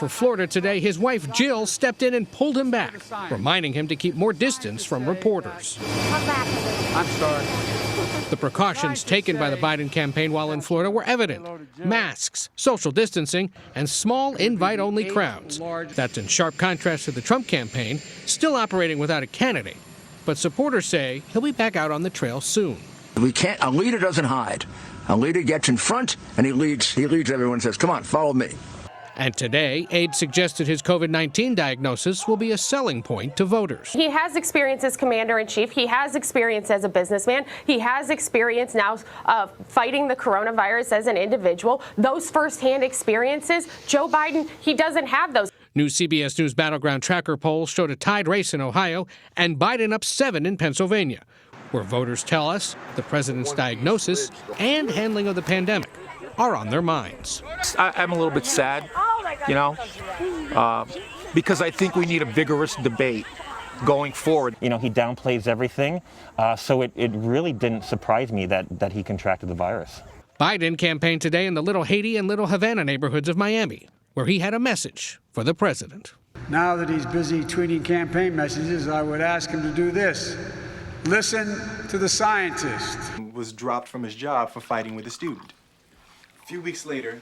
for Florida today, his wife Jill stepped in and pulled him back, reminding him to keep more distance from reporters. I'm sorry. The precautions taken by the Biden campaign while in Florida were evident. Masks, social distancing, and small invite-only crowds. That's in sharp contrast to the Trump campaign, still operating without a candidate. But supporters say he'll be back out on the trail soon. A leader doesn't hide. A leader gets in front and he leads everyone and says, come on, follow me. And today, aides suggested his COVID-19 diagnosis will be a selling point to voters. He has experience as commander-in-chief. He has experience as a businessman. He has experience now fighting the coronavirus as an individual. Those firsthand experiences, Joe Biden, he doesn't have those. New CBS News Battleground Tracker polls showed a tied race in Ohio and Biden up 7 in Pennsylvania, where voters tell us the president's diagnosis and handling of the pandemic are on their minds. I'm a little bit sad, because I think we need a vigorous debate going forward. He downplays everything, so it really didn't surprise me that he contracted the virus. Biden campaigned today in the Little Haiti and Little Havana neighborhoods of Miami, where he had a message for the president. Now that he's busy tweeting campaign messages, I would ask him to do this. Listen to the scientist. Was dropped from his job for fighting with a student. A few weeks later,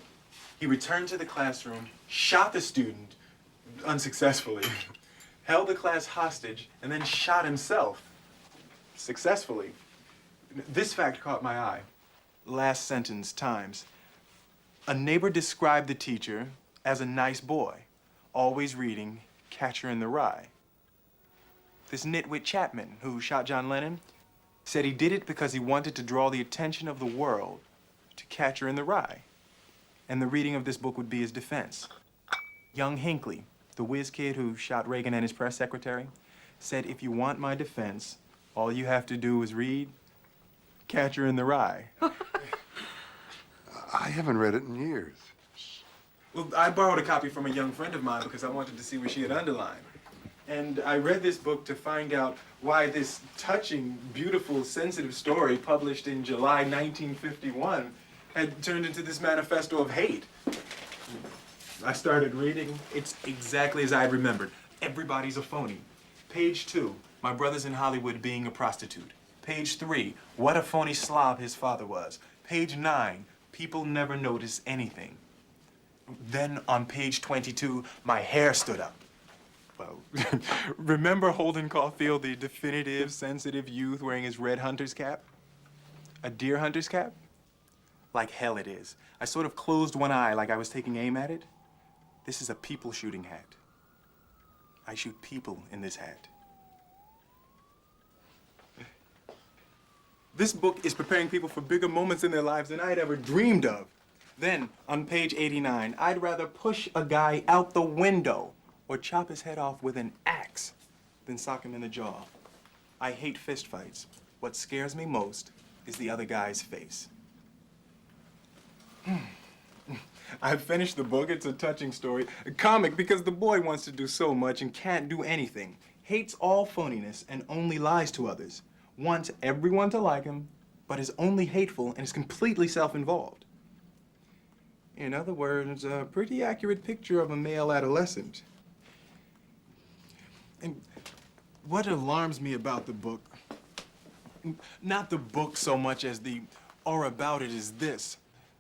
he returned to the classroom, shot the student unsuccessfully, held the class hostage, and then shot himself successfully. This fact caught my eye. Last sentence, Times. A neighbor described the teacher as a nice boy, always reading Catcher in the Rye. This nitwit Chapman, who shot John Lennon, said he did it because he wanted to draw the attention of the world to Catcher in the Rye. And the reading of this book would be his defense. Young Hinckley, the whiz kid who shot Reagan and his press secretary, said, if you want my defense, all you have to do is read Catcher in the Rye. I haven't read it in years. Well, I borrowed a copy from a young friend of mine because I wanted to see what she had underlined. And I read this book to find out why this touching, beautiful, sensitive story published in July 1951 had turned into this manifesto of hate. I started reading. It's exactly as I had remembered. Everybody's a phony. Page 2, my brother's in Hollywood being a prostitute. Page 3, what a phony slob his father was. Page 9, people never notice anything. Then on page 22, my hair stood up. Well, remember Holden Caulfield, the definitive, sensitive youth wearing his red hunter's cap? A deer hunter's cap? Like hell it is. I sort of closed one eye like I was taking aim at it. This is a people shooting hat. I shoot people in this hat. This book is preparing people for bigger moments in their lives than I'd ever dreamed of. Then, on page 89, I'd rather push a guy out the window or chop his head off with an axe than sock him in the jaw. I hate fistfights. What scares me most is the other guy's face. I've finished the book. It's a touching story. A comic because the boy wants to do so much and can't do anything. Hates all phoniness and only lies to others. Wants everyone to like him, but is only hateful and is completely self-involved. In other words, a pretty accurate picture of a male adolescent. And what alarms me about the book, not the book so much as the aura about it, is this.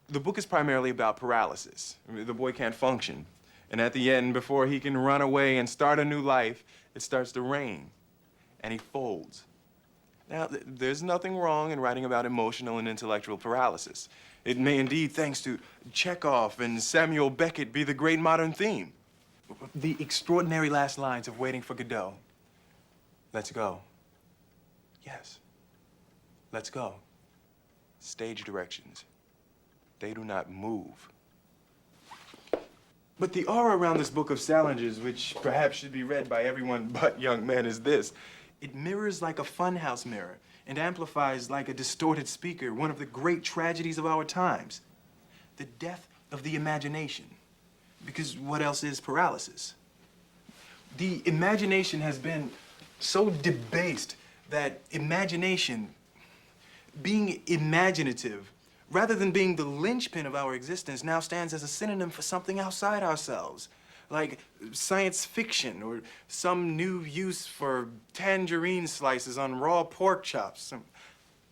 The book is primarily about paralysis. The boy can't function. And at the end, before he can run away and start a new life, it starts to rain, and he folds. Now, there's nothing wrong in writing about emotional and intellectual paralysis. It may indeed, thanks to Chekhov and Samuel Beckett, be the great modern theme. The extraordinary last lines of Waiting for Godot. Let's go. Yes. Let's go. Stage directions. They do not move. But the aura around this book of Salinger's, which perhaps should be read by everyone but young men, is this. It mirrors like a funhouse mirror and amplifies like a distorted speaker one of the great tragedies of our times. The death of the imagination. Because what else is paralysis? The imagination has been so debased that imagination, being imaginative, rather than being the linchpin of our existence, now stands as a synonym for something outside ourselves. like science fiction or some new use for tangerine slices on raw pork chops.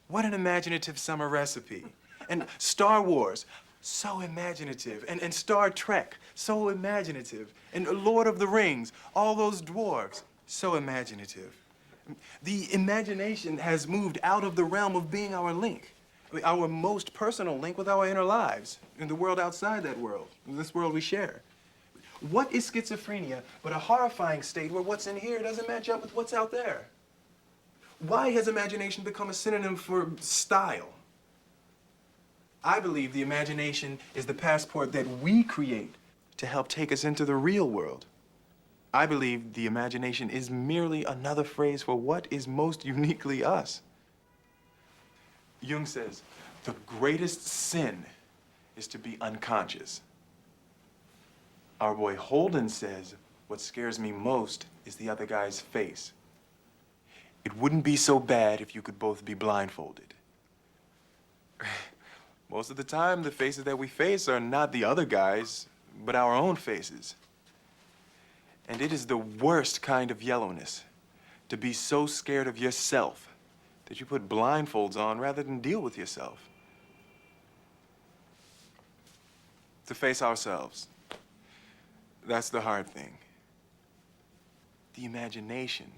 What an imaginative summer recipe. And Star Wars, so imaginative. And Star Trek, so imaginative. And Lord of the Rings, all those dwarves, so imaginative. The imagination has moved out of the realm of being our link, our most personal link with our inner lives, in the world outside that world, this world we share. What is schizophrenia but a horrifying state where what's in here doesn't match up with what's out there? Why has imagination become a synonym for style? I believe the imagination is the passport that we create to help take us into the real world. I believe the imagination is merely another phrase for what is most uniquely us. Jung says, the greatest sin is to be unconscious. Our boy Holden says, what scares me most is the other guy's face. It wouldn't be so bad if you could both be blindfolded. Most of the time, the faces that we face are not the other guy's, but our own faces. And it is the worst kind of yellowness, to be so scared of yourself that you put blindfolds on rather than deal with yourself. To face ourselves, that's the hard thing. The imagination,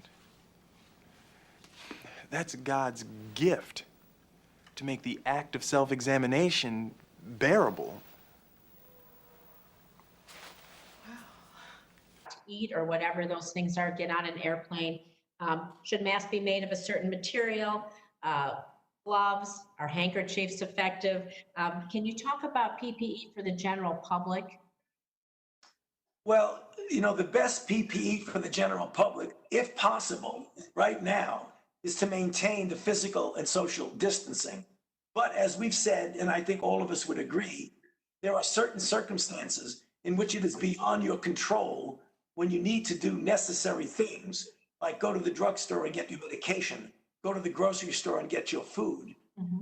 that's God's gift to make the act of self-examination bearable. Eat or whatever those things are, get on an airplane. Should masks be made of a certain material? Gloves, are handkerchiefs effective? Can you talk about PPE for the general public? Well, you know, the best PPE for the general public, if possible, right now, is to maintain the physical and social distancing. But as we've said, and I think all of us would agree, there are certain circumstances in which it is beyond your control when you need to do necessary things, like go to the drugstore and get your medication, go to the grocery store and get your food,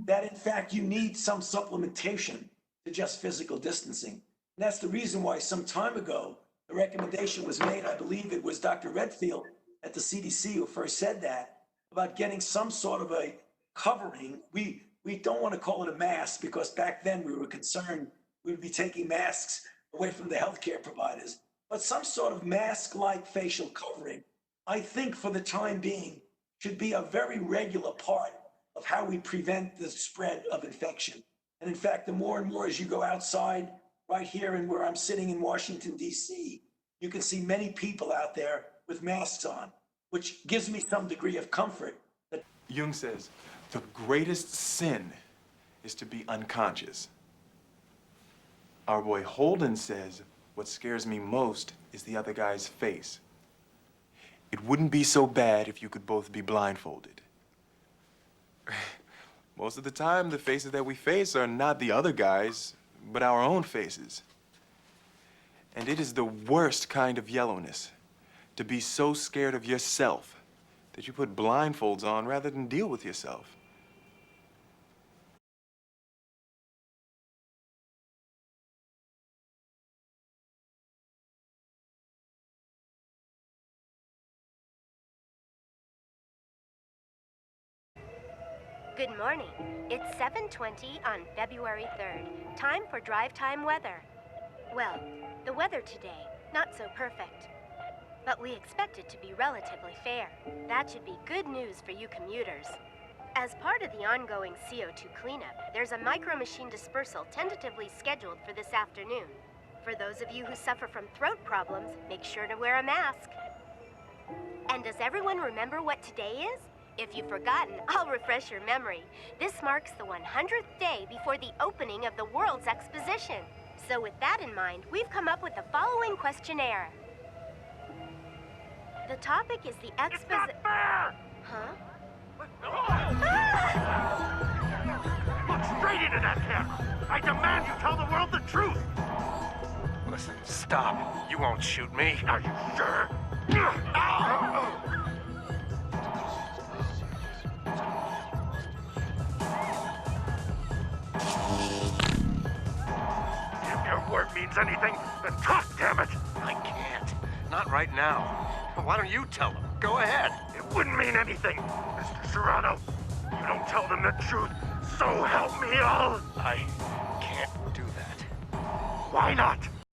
that in fact you need some supplementation to just physical distancing. And that's the reason why some time ago, the recommendation was made, I believe it was Dr. Redfield at the CDC who first said that, about getting some sort of a covering. We don't want to call it a mask because back then we were concerned we would be taking masks away from the healthcare providers, but some sort of mask-like facial covering, I think for the time being, should be a very regular part of how we prevent the spread of infection. And in fact, the more and more as you go outside, right here and where I'm sitting in Washington, D.C., you can see many people out there with masks on, which gives me some degree of comfort. Jung says, the greatest sin is to be unconscious. Our boy Holden says, what scares me most is the other guy's face. It wouldn't be so bad if you could both be blindfolded. Most of the time, the faces that we face are not the other guy's, but our own faces. And it is the worst kind of yellowness, to be so scared of yourself that you put blindfolds on rather than deal with yourself. Good morning. It's 7:20 on February 3rd. Time for drive time weather. Well, the weather today, not so perfect. But we expect it to be relatively fair. That should be good news for you commuters. As part of the ongoing CO2 cleanup, there's a micro machine dispersal tentatively scheduled for this afternoon. For those of you who suffer from throat problems, make sure to wear a mask. And does everyone remember what today is? If you've forgotten, I'll refresh your memory. This marks the 100th day before the opening of the World's Exposition. So with that in mind, we've come up with the following questionnaire. The topic is the exposition. It's not fair! Huh? Look straight into that camera! I demand you tell the world the truth! Listen, stop. You won't shoot me. Are you sure? If your word means anything, then talk, damn it! I can't. right now. Why don't you tell them? Go ahead. It wouldn't mean anything, Mr. Serrano. You don't tell them the truth, so help me all. I can't do that. Why not?